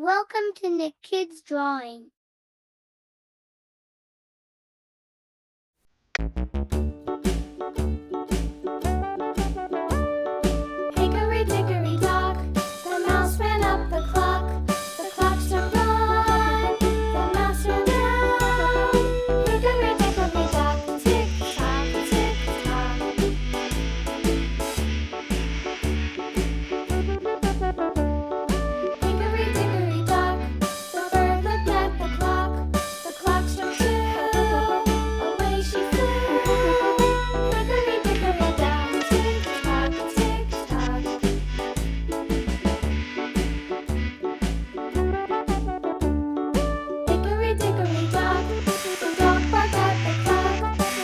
Welcome to Nick Kids Drawing. Hickory dickory dock, the mouse ran up the clock. The clock struck one, the mouse ran down. Hickory dickory dock, tick tock, tick tock. Hickory dickory dock, the bird looked at the clock. The clock struck two, away she flew. Hickory dickory dock, tick tock, tick tock. Hickory dickory dock, the dog barked at the clock.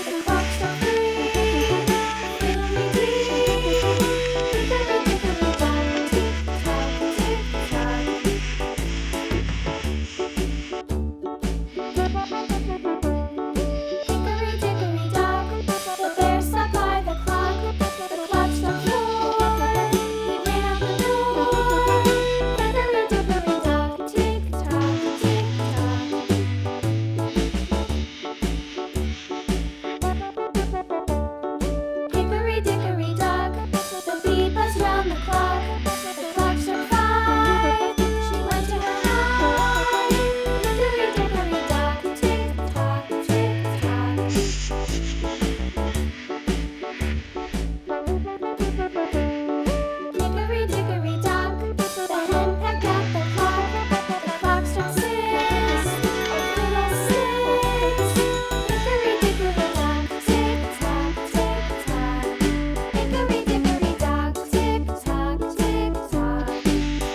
The clock struck three, fiddly-dee. Hickory dickory dock, tick tock, tick tock. Hickory dickory dock, the bear sat by the clock. The clock struck four, he ran out the door. Hickory dickory dock, tick tock, tick tock. Hickory dickory dock, the bee buzzed round the clock. The clock struck five, she went to her hive. Hickory dickory dock, tick tock, tick tock. Hickory dickory dock, the hen pecked at the clock. The clock struck six, oh fiddle-sticks. Hickory dickory dock, tick tock, tick tock. Hickory dickory dock, tick tock, tick tock.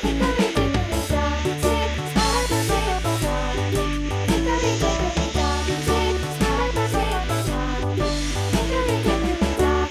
Hickory dickory dock, tick tock, tick tock. Hickory dickory dock, tick tock, tick tock. Hickory dickory dock.